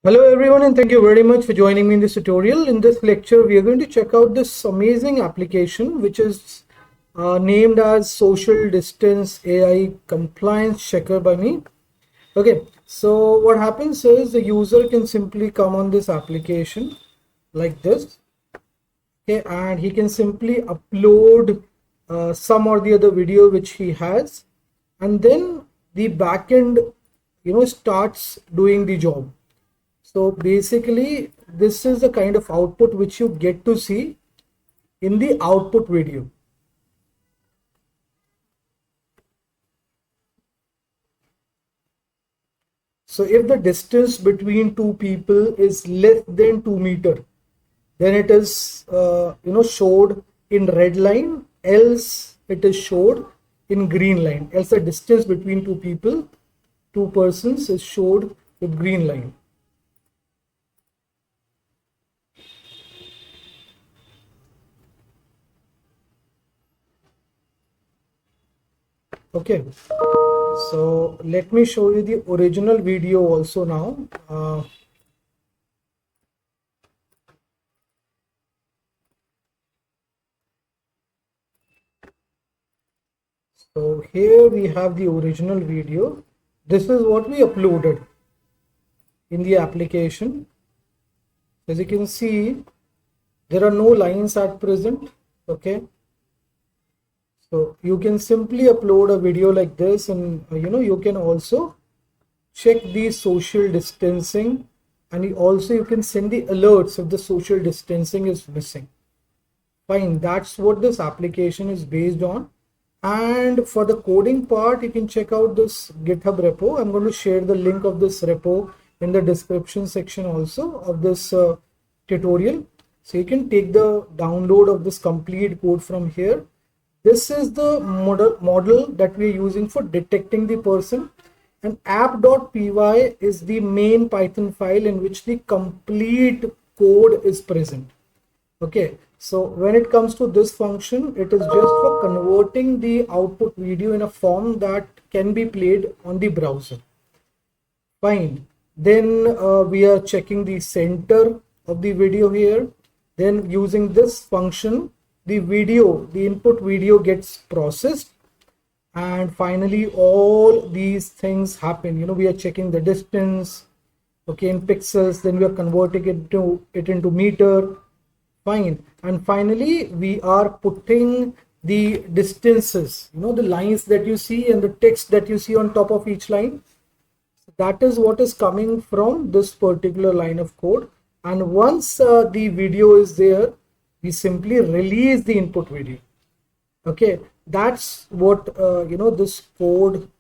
Hello everyone, and thank you very much for joining me in this tutorial. In this lecture, we are going to check out this amazing application which is named as Social Distance AI Compliance Checker by me. Okay, so what happens is the user can simply come on this application like this. Okay, and he can simply upload some or the other video which he has, and then the backend starts doing the job. So basically, this is the kind of output which you get to see in the output video. So if the distance between two people is less than 2 meters, then it is showed in red line, else it is showed in green line. Else the distance between two people, two persons, is showed with green line. Okay, so let me show you the original video also now. So here we have the original video. This is what we uploaded in the application. As you can see, there are no lines at present. Okay, so you can simply upload a video like this, and you can also check the social distancing, and you can send the alerts if the social distancing is missing. Fine, that's what this application is based on. And for the coding part, you can check out this GitHub repo. I'm going to share the link of this repo in the description section also of this tutorial. So you can take the download of this complete code from here. This is the model that we're using for detecting the person, and app.py is the main Python file in which the complete code is present. Okay, so when it comes to this function, it is just for converting the output video in a form that can be played on the browser. Fine. Then we are checking the center of the video here. Then using this function, the input video gets processed, and finally all these things happen. We are checking the distance, okay, in pixels, then we are converting it into meter. Fine. And finally we are putting the distances, the lines that you see and the text that you see on top of each line. That is what is coming from this particular line of code. And once the video is there, we simply release the input video. Okay, that's what this code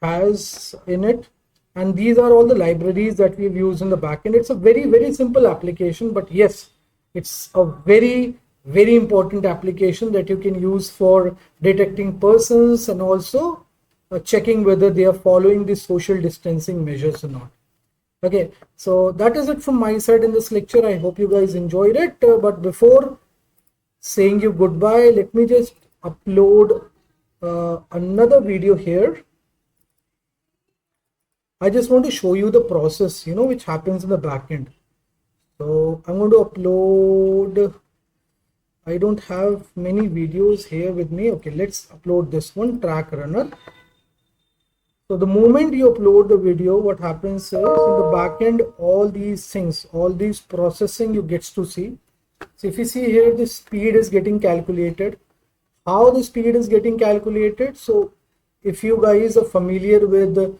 has in it. And these are all the libraries that we've used in the backend. It's a very simple application, but yes, it's a very important application that you can use for detecting persons and also checking whether they are following the social distancing measures or not. Okay, so that is it from my side in this lecture. I hope you guys enjoyed it. But before saying you goodbye, let me just upload another video here. I just want to show you the process, which happens in the backend. So I'm going to upload. I don't have many videos here with me. Okay, let's upload this one, track runner. So the moment you upload the video, what happens is in the backend, all these things, all these processing you gets to see. So if you see here, the speed is getting calculated. How the speed is getting calculated? So if you guys are familiar with the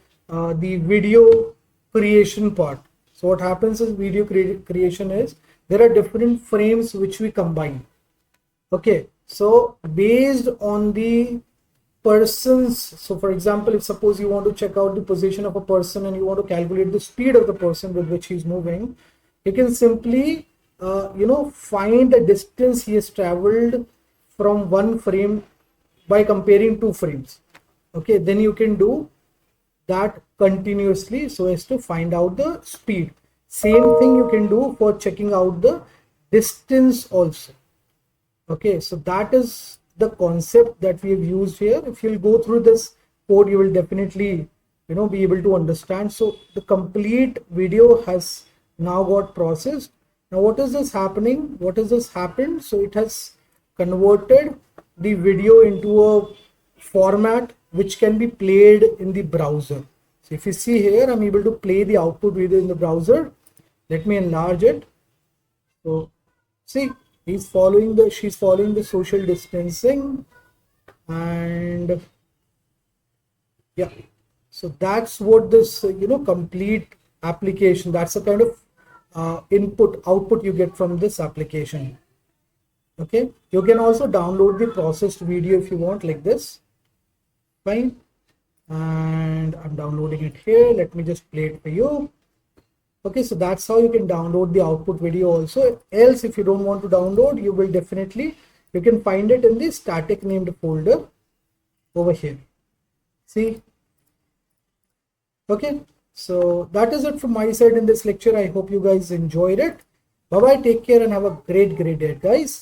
video creation part, so what happens is video creation is there are different frames which we combine. Okay, so based on the persons, so for example, if suppose you want to check out the position of a person and you want to calculate the speed of the person with which he's moving, you can simply find the distance he has traveled from one frame by comparing two frames. Okay, then you can do that continuously so as to find out the speed. Same thing you can do for checking out the distance also. Okay, so that is the concept that we have used here. If you'll go through this code, you will definitely be able to understand. So the complete video has now got processed. Now what is this happening? What has this happened? So it has converted the video into a format which can be played in the browser. So if you see here, I'm able to play the output video in the browser. Let me enlarge it. So see, she's following the social distancing, and yeah, so that's what this complete application, that's the kind of input output you get from this application. Okay, you can also download the processed video if you want, like this. Fine, and I'm downloading it here. Let me just play it for you. Okay, so that's how you can download the output video also. Else, if you don't want to download, you can find it in the static named folder over here. See? Okay, so that is it from my side in this lecture. I hope you guys enjoyed it. Bye bye, take care, and have a great day, guys.